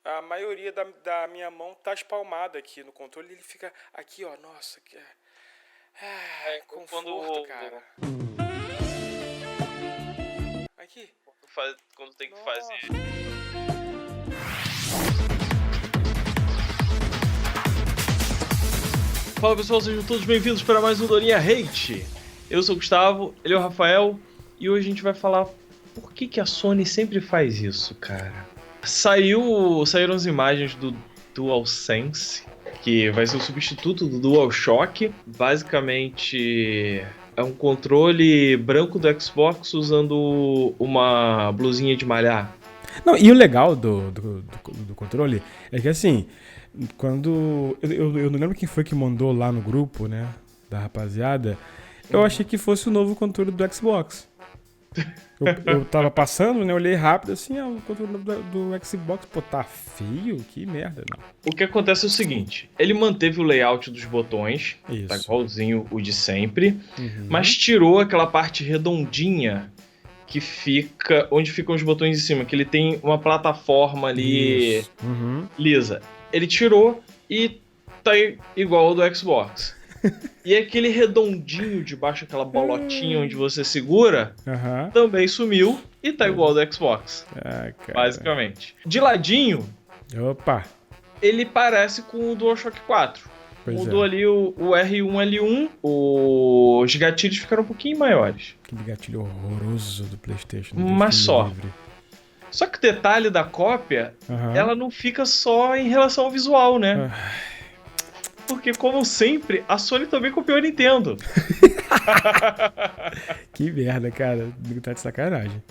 A maioria da minha mão tá espalmada aqui no controle, ele fica aqui, ó, nossa, que conforto, cara. Aqui. Quando tem que Nossa. fazer. Fala pessoal, sejam todos bem-vindos para mais um Dorinha Hate. Eu sou o Gustavo, ele é o Rafael e hoje a gente vai falar por que a Sony sempre faz isso, cara. Saíram as imagens do DualSense, que vai ser o substituto do DualShock. Basicamente é um controle branco do Xbox usando uma blusinha de malhar. Não, e o legal do controle é que assim, quando. Eu não lembro quem foi que mandou lá no grupo, né? Da rapaziada. Eu achei que fosse o novo controle do Xbox. Eu tava passando, né? Olhei rápido assim, o controle do Xbox, pô, tá feio? Que merda, não. O que acontece é o seguinte, ele manteve o layout dos botões, Isso. tá igualzinho o de sempre, Uhum. mas tirou aquela parte redondinha que fica, onde ficam os botões em cima, que ele tem uma plataforma ali Isso. Uhum. lisa. Ele tirou e tá igual ao do Xbox. E aquele redondinho de baixo, aquela bolotinha onde você segura, Aham. também sumiu e tá igual ao do Xbox, Ah, cara. basicamente. De ladinho, Opa. ele parece com o DualShock 4. Pois Mudou é. ali o R1, L1, os gatilhos ficaram um pouquinho maiores. Aquele gatilho horroroso do PlayStation. Mas Deus me só. livre. Só que o detalhe da cópia, Aham. ela não fica só em relação ao visual, né? Ah. Porque, como sempre, a Sony também copiou a Nintendo. Que merda, cara. Tá de sacanagem.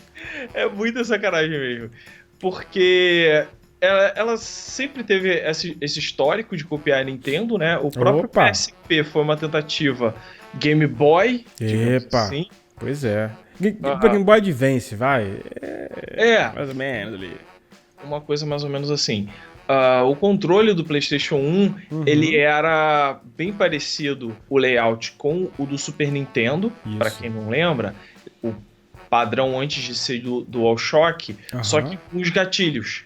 É muita sacanagem mesmo. Porque ela sempre teve esse histórico de copiar a Nintendo, né? O próprio Opa. PSP foi uma tentativa Game Boy, digamos Epa. assim. Pois é. Aham. Game Boy Advance, vai. É, Mais ou menos ali. uma coisa mais ou menos assim. O controle do PlayStation 1, Uhum. ele era bem parecido o layout com o do Super Nintendo, Isso. para quem não lembra, o padrão antes de ser do DualShock, Aham. só que com os gatilhos.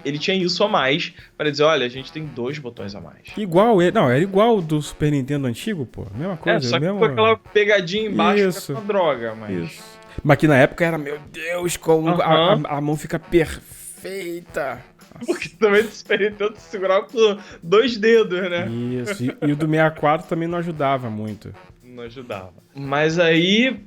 Ele tinha isso a mais para dizer, olha, a gente tem 2 botões a mais. Igual, não, era igual o do Super Nintendo antigo, pô. Mesma coisa. Só que mesmo... com aquela pegadinha embaixo, Isso. que é uma droga, mas... Isso. Mas que na época era, meu Deus, como Aham. a mão fica perfeita. Porque também do Super Nintendo se segurava com 2 dedos, né? Isso. E o do 64 também não ajudava muito. Não ajudava. Mas aí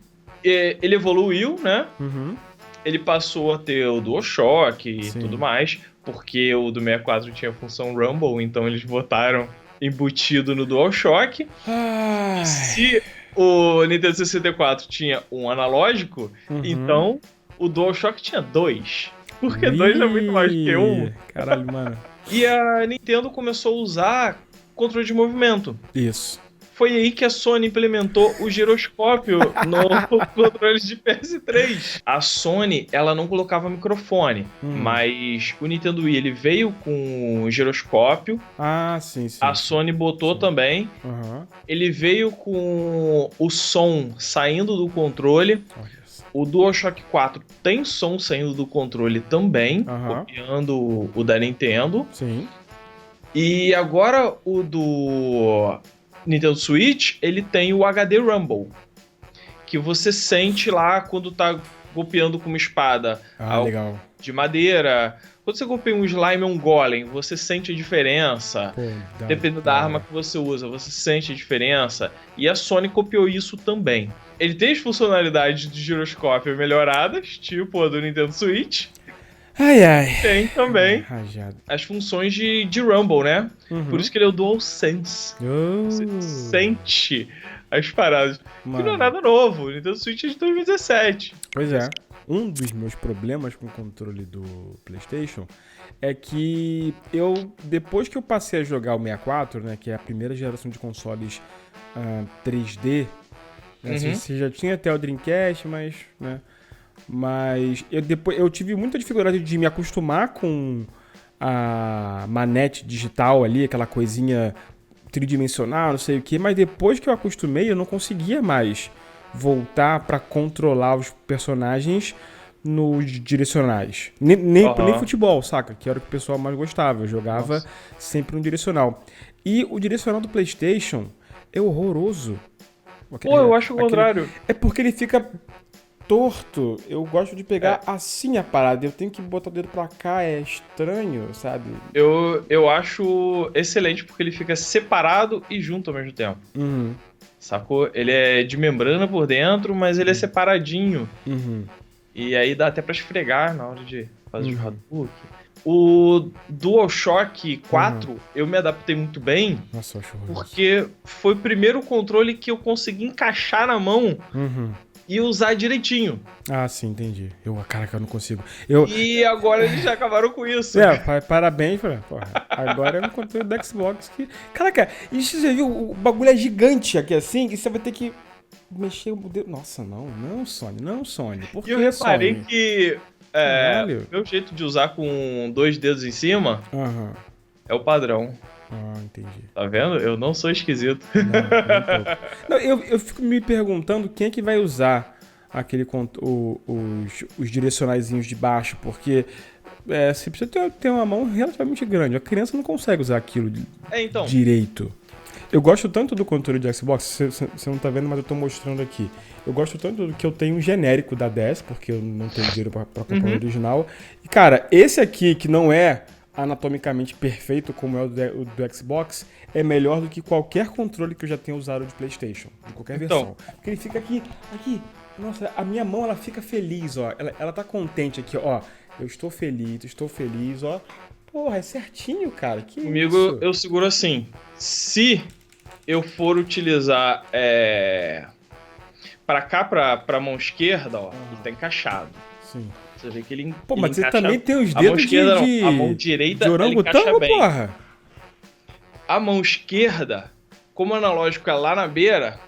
ele evoluiu, né? Uhum. Ele passou a ter o DualShock e Sim. tudo mais, porque o do 64 tinha a função Rumble, então eles botaram embutido no DualShock. Ai. Se o Nintendo 64 tinha um analógico, Uhum. então o DualShock tinha 2. Porque 2 é muito mais que 1. Caralho, mano. E a Nintendo começou a usar controle de movimento. Isso. Foi aí que a Sony implementou o giroscópio no controle de PS3. A Sony, ela não colocava microfone, mas o Nintendo Wii, ele veio com o giroscópio. Ah, sim, sim. A Sony botou também. Aham. Ele veio com o som saindo do controle. Olha só. O DualShock 4 tem som saindo do controle também, Aham. copiando o da Nintendo. Sim. E agora o do Nintendo Switch, ele tem o HD Rumble, que você sente lá quando tá golpeando com uma espada Legal. de madeira. Quando você golpeia um slime ou um golem, você sente a diferença. Pô, Dependendo da arma que você usa, você sente a diferença. E a Sony copiou isso também. Ele tem as funcionalidades de giroscópio melhoradas, tipo a do Nintendo Switch. Ai, ai. Tem também Rajado. as funções de Rumble, né? Uhum. Por isso que ele é o DualSense. Você sente as paradas. Que não é Mano. nada novo. O Nintendo Switch é de 2017. Pois é. Um dos meus problemas com o controle do PlayStation é que depois que eu passei a jogar o 64, né, que é a primeira geração de consoles 3D, né, você já tinha até o Dreamcast, mas eu tive muita dificuldade de me acostumar com a manete digital ali, aquela coisinha tridimensional, não sei o que, mas depois que eu acostumei, eu não conseguia mais voltar para controlar os personagens nos direcionais. Nem Aham. futebol, saca? Que era o que o pessoal mais gostava. Eu jogava Nossa. sempre no direcional. E o direcional do PlayStation é horroroso. Pô, eu acho o contrário. É porque ele fica torto. Eu gosto de pegar assim a parada. Eu tenho que botar o dedo pra cá, é estranho, sabe? Eu acho excelente porque ele fica separado e junto ao mesmo tempo. Uhum, Sacou? Ele é de membrana por dentro, mas ele é separadinho. uhum. E aí dá até pra esfregar na hora de fazer o Hadouken. O DualShock 4, eu me adaptei muito bem, Nossa, eu acho horroroso. porque foi o primeiro controle que eu consegui encaixar na mão Uhum. e usar direitinho. Ah, sim, entendi. Caraca, eu não consigo. E agora eles já acabaram com isso. Parabéns, porra. Agora é um controle do Xbox que... Caraca, e você viu, o bagulho é gigante aqui assim, e você vai ter que mexer o dedo. Nossa, não, Sony. Por E que, eu reparei Sony? que Caralho. meu jeito de usar com 2 dedos em cima Aham. é o padrão. Ah, entendi. Tá vendo? Eu não sou esquisito. Não, nem um pouco. Não, eu fico me perguntando quem é que vai usar os direcionaizinhos de baixo, porque você precisa ter uma mão relativamente grande. A criança não consegue usar aquilo Então. direito. Eu gosto tanto do controle de Xbox, você não tá vendo, mas eu tô mostrando aqui. Eu gosto tanto do que eu tenho um genérico da 10, porque eu não tenho dinheiro pra comprar o original. E, cara, esse aqui, que não é anatomicamente perfeito como é o do Xbox, é melhor do que qualquer controle que eu já tenha usado de PlayStation, de qualquer versão. Porque ele fica aqui. Nossa, a minha mão, ela fica feliz, ó. Ela tá contente aqui, ó. Eu estou feliz, ó. Porra, é certinho, cara. Que Comigo isso? eu seguro assim. Se eu for utilizar pra cá, pra mão esquerda, ó, ele tá encaixado. Sim. Você vê que ele Pô, mas ele você também tem os a mão dedos esquerda de... não, a mão direita de ele encaixa orangotango, bem. porra. A mão esquerda, como o analógico é lá na beira,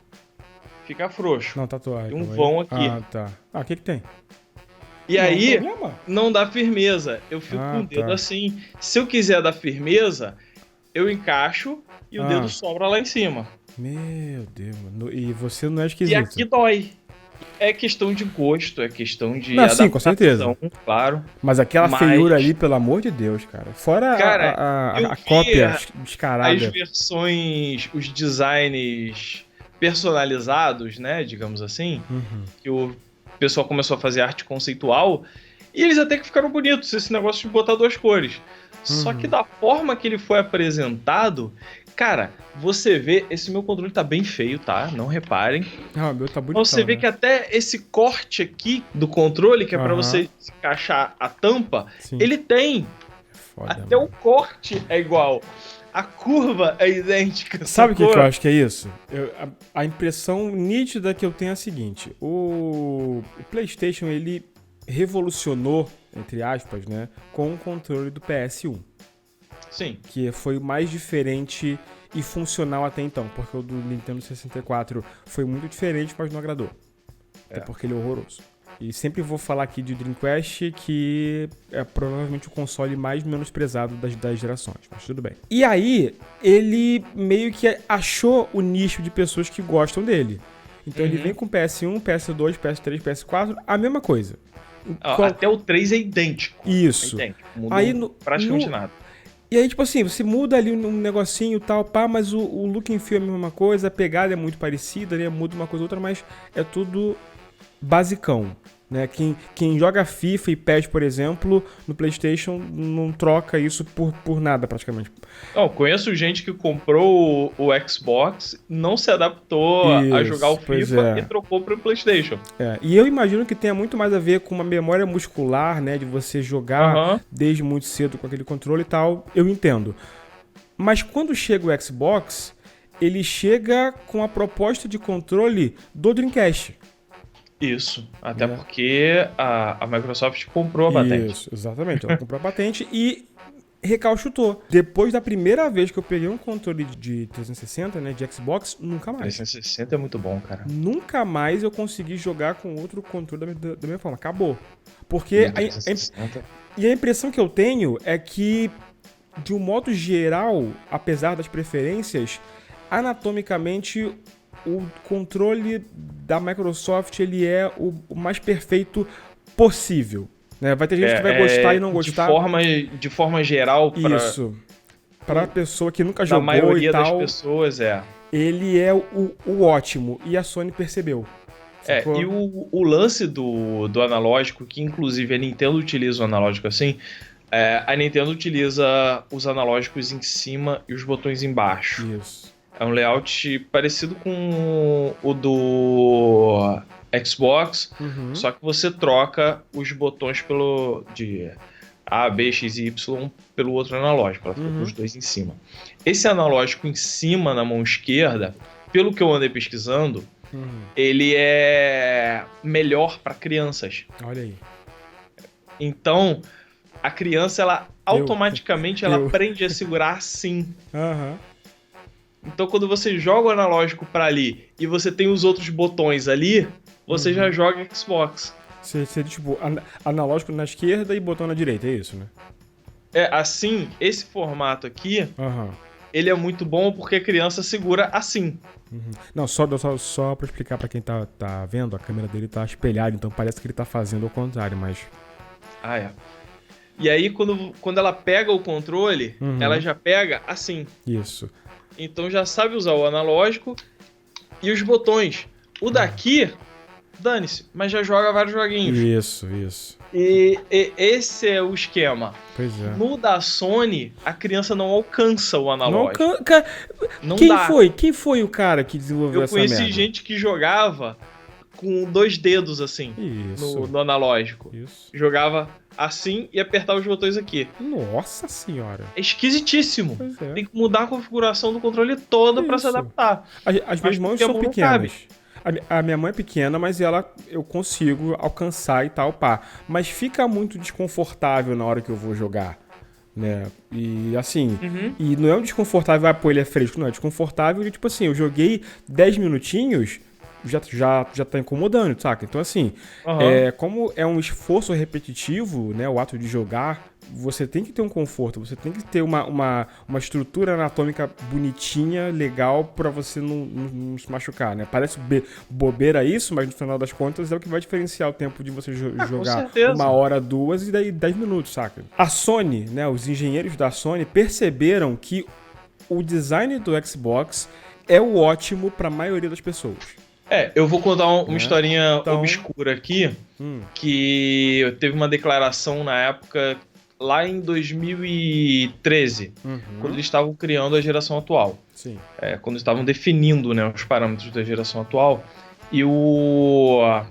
fica frouxo. Não, tatuagem. Tem um vão aqui. Ah, tá. Ah, o que tem? E aí, Problema. não dá firmeza. Eu fico com o dedo tá. assim. Se eu quiser dar firmeza, eu encaixo e o dedo sobra lá em cima. Meu Deus, mano. E você não é E esquisito. aqui dói. É questão de gosto, é questão de Não, adaptação, sim, com certeza. claro. Mas aquela Mas- feiura ali, pelo amor de Deus, cara. Fora Cara, eu a vi cópia as descarada. versões, os designs personalizados, né, digamos assim, que o pessoal começou a fazer arte conceitual, e eles até que ficaram bonitos, esse negócio de botar 2 cores. Só que da forma que ele foi apresentado, cara, você vê, esse meu controle tá bem feio, tá? Não reparem. Ah, o meu tá bonitão, Você vê né? que até esse corte aqui do controle, que é pra Aham. você encaixar a tampa, Sim. ele tem. Foda, Até mano. o corte é igual. A curva é idêntica. Sabe o que sacou? eu acho que é isso? A impressão nítida que eu tenho é a seguinte. O PlayStation, ele revolucionou, entre aspas, né, com o controle do PS1. Sim. Que foi o mais diferente e funcional até então. Porque o do Nintendo 64 foi muito diferente, mas não agradou. Até porque ele é horroroso. E sempre vou falar aqui de Dreamcast, que é provavelmente o console mais menosprezado das gerações, mas tudo bem. E aí, ele meio que achou o nicho de pessoas que gostam dele. Então ele vem com PS1, PS2, PS3, PS4, a mesma coisa. Ó, até o 3 é idêntico. Isso. É idêntico. Mudou Aí praticamente nada. E aí, tipo assim, você muda ali um negocinho e tal, pá, mas o look and feel é a mesma coisa, a pegada é muito parecida, né? Muda uma coisa ou outra, mas é tudo basicão, né? Quem joga FIFA e PES, por exemplo, no PlayStation não troca isso por nada, praticamente. Não, conheço gente que comprou o Xbox, não se adaptou a Isso, jogar o pois FIFA é. e trocou pro PlayStation. E eu imagino que tenha muito mais a ver com uma memória muscular, né? De você jogar Aham. desde muito cedo com aquele controle e tal, eu entendo. Mas quando chega o Xbox, ele chega com a proposta de controle do Dreamcast. Isso. Até porque a Microsoft comprou a patente. Isso, exatamente. Ela comprou a patente e recalchutou. Depois da primeira vez que eu peguei um controle de 360, né, de Xbox, nunca mais. 360 é muito bom, cara. Nunca mais eu consegui jogar com outro controle da mesma forma. Acabou. Porque a impressão que eu tenho é que, de um modo geral, apesar das preferências, anatomicamente o controle da Microsoft ele é o mais perfeito possível. Né? Vai ter gente que vai gostar e não gostar. De forma geral, Isso. Pra pessoa que nunca da jogou maioria e tal, das pessoas, ele é o ótimo. E a Sony percebeu. Sacou? E o lance do analógico, que inclusive a Nintendo utiliza o analógico assim, a Nintendo utiliza os analógicos em cima e os botões embaixo. Isso. É um layout parecido com o do Xbox, só que você troca os botões de A, B, X e Y pelo outro analógico. Ela fica com os dois em cima. Esse analógico em cima, na mão esquerda, pelo que eu andei pesquisando, ele é melhor para crianças. Olha aí. Então, a criança, ela automaticamente ela aprende a segurar assim. Então, quando você joga o analógico para ali e você tem os outros botões ali, você já joga Xbox. Seria tipo analógico na esquerda e botão na direita, é isso, né? Assim, esse formato aqui, ele é muito bom porque a criança segura assim. Não, só pra explicar pra quem tá vendo, a câmera dele tá espelhada, então parece que ele tá fazendo ao contrário, mas... E aí, quando ela pega o controle, ela já pega assim. Isso. Então já sabe usar o analógico e os botões. O daqui, dane-se, mas já joga vários joguinhos. Isso. E esse é o esquema. Pois é. No da Sony, a criança não alcança o analógico. Não Quem dá. Quem foi o cara que desenvolveu essa merda? Eu conheci gente que jogava com 2 dedos assim, no analógico. Isso. Jogava assim e apertava os botões aqui. Nossa senhora. É esquisitíssimo. Pois é. Tem que mudar a configuração do controle toda pra se adaptar. As minhas mãos são pequenas. A minha mão é pequena, mas eu consigo alcançar e tal, pá. Mas fica muito desconfortável na hora que eu vou jogar, né? E assim, e não é um desconfortável, pô, ele é fresco, não. É desconfortável de, tipo assim, eu joguei 10 minutinhos, já tá incomodando, saca? Então assim, como é um esforço repetitivo, né, o ato de jogar, você tem que ter um conforto, você tem que ter uma estrutura anatômica bonitinha, legal, pra você não se machucar, né? Parece bobeira isso, mas no final das contas é o que vai diferenciar o tempo de você jogar 1 hora, 2 e daí 10 minutos, saca? A Sony, né, os engenheiros da Sony perceberam que o design do Xbox é o ótimo pra maioria das pessoas. Eu vou contar uma historinha obscura aqui, que teve uma declaração na época, lá em 2013, quando eles estavam criando a geração atual. Sim. Quando estavam definindo, né, os parâmetros da geração atual. E o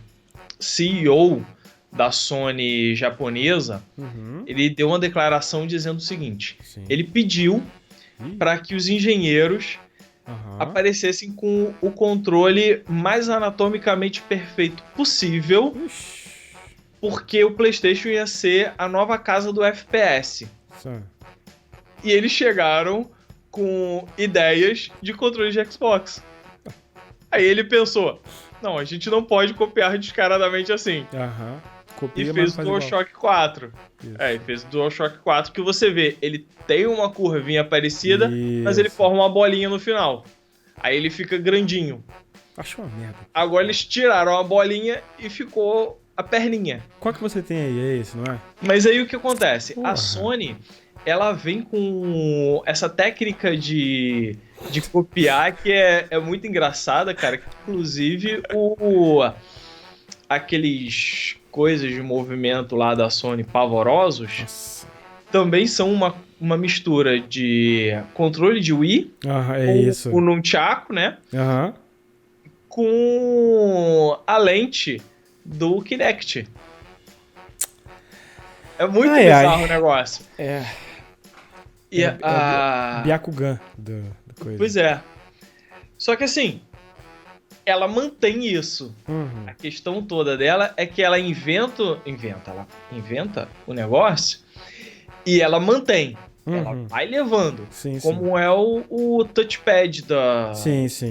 CEO da Sony japonesa, ele deu uma declaração dizendo o seguinte. Ele pediu para que os engenheiros aparecessem com o controle mais anatomicamente perfeito possível, porque o PlayStation ia ser a nova casa do FPS. E eles chegaram com ideias de controle de Xbox. Aí ele pensou, não, a gente não pode copiar descaradamente assim. E fez o DualShock 4. E fez o DualShock 4, que você vê, ele tem uma curvinha parecida, mas ele forma uma bolinha no final. Aí ele fica grandinho. Acho uma merda. Agora eles tiraram a bolinha e ficou a perninha. Qual que você tem aí? É esse, não é? Mas aí o que acontece? A Sony, ela vem com essa técnica de copiar que é muito engraçada, cara. Que, inclusive, aqueles coisas de movimento lá da Sony pavorosos também são uma mistura de controle de Wii com o Nunchaku, né? Com a lente do Kinect. É muito bizarro o negócio. E Byakugan da coisa. Pois é. Só que assim, ela mantém isso. A questão toda dela é que ela inventa o negócio e ela mantém. Ela vai levando. Como é o touchpad da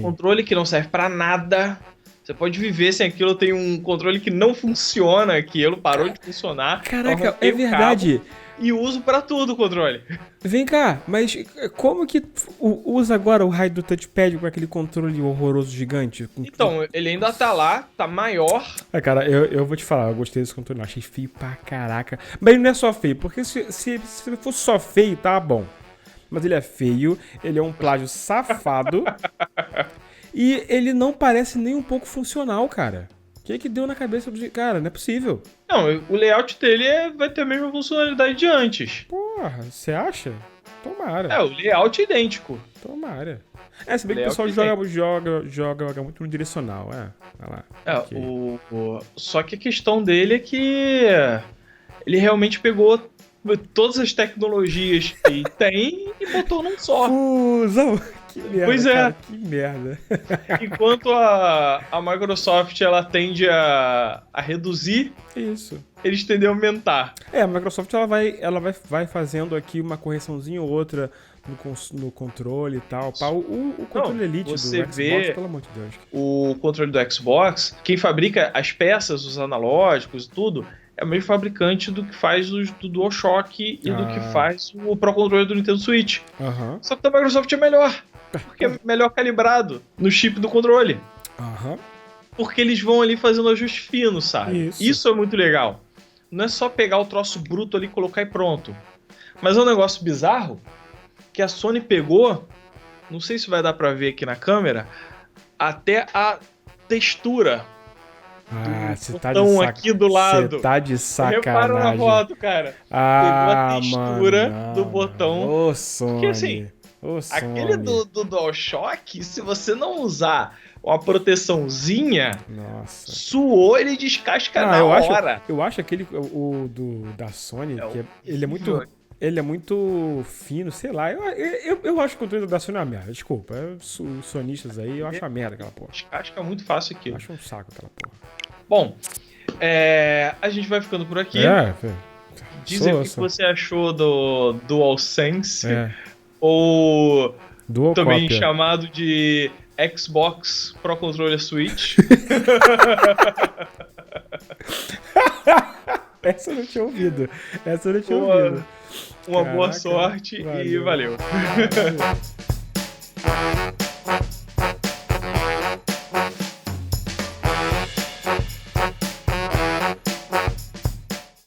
controle que não serve pra nada. Você pode viver sem aquilo. Tem um controle que não funciona, aquilo parou de funcionar. Caraca, é verdade. e uso pra tudo o controle. Vem cá, mas como que usa agora o raio do touchpad com aquele controle horroroso gigante? Então, ele ainda tá lá, tá maior. Cara, eu vou te falar, eu gostei desse controle, eu achei feio pra caraca. Mas ele não é só feio, porque se ele fosse só feio, tá bom. Mas ele é feio, ele é um plágio safado e ele não parece nem um pouco funcional, cara. O que deu na cabeça do... Cara, não é possível. Não, o layout dele vai ter a mesma funcionalidade de antes. Porra, você acha? Tomara. É, o layout é idêntico. Tomara. Se bem que o Layout pessoal joga muito no direcional, vai lá. É, Ok. só que a questão dele é que ele realmente pegou todas as tecnologias que tem e botou num só. Fusão! Que merda, Pois é. cara, que merda. Enquanto a Microsoft ela tende a reduzir, Isso. eles tendem a aumentar. A Microsoft ela vai fazendo aqui uma correçãozinha ou outra no controle e tal. O controle Elite do você Xbox, vê pelo amor de Deus. O controle do Xbox, quem fabrica as peças, os analógicos e tudo, é o mesmo fabricante do que faz do DualShock e do que faz o Pro Controller do Nintendo Switch. Aham. Só que da Microsoft é melhor, porque é melhor calibrado no chip do controle. Aham. Porque eles vão ali fazendo ajuste fino, sabe? Isso. É muito legal. Não é só pegar o troço bruto ali, colocar e pronto. Mas é um negócio bizarro que a Sony pegou, não sei se vai dar pra ver aqui na câmera, até a textura. Você tá Botão aqui do lado. Você tá de sacanagem. Repara na foto, cara. Pegou a textura do botão. Ô, Sony. Porque assim, aquele do DualShock, se você não usar uma proteçãozinha, Nossa. suou, ele descasca na hora. Eu acho aquele da Sony, ele é muito fino, sei lá. Eu acho que o controle da Sony é uma merda. Desculpa, os sonistas aí, eu acho uma merda aquela porra. Descasca muito fácil aqui. Eu acho um saco aquela porra. Bom, a gente vai ficando por aqui. Dizem o que você achou do DualSense, ou Dual também cópia. chamado de Xbox Pro Controller Switch. Essa eu não tinha ouvido. Uma boa sorte e valeu.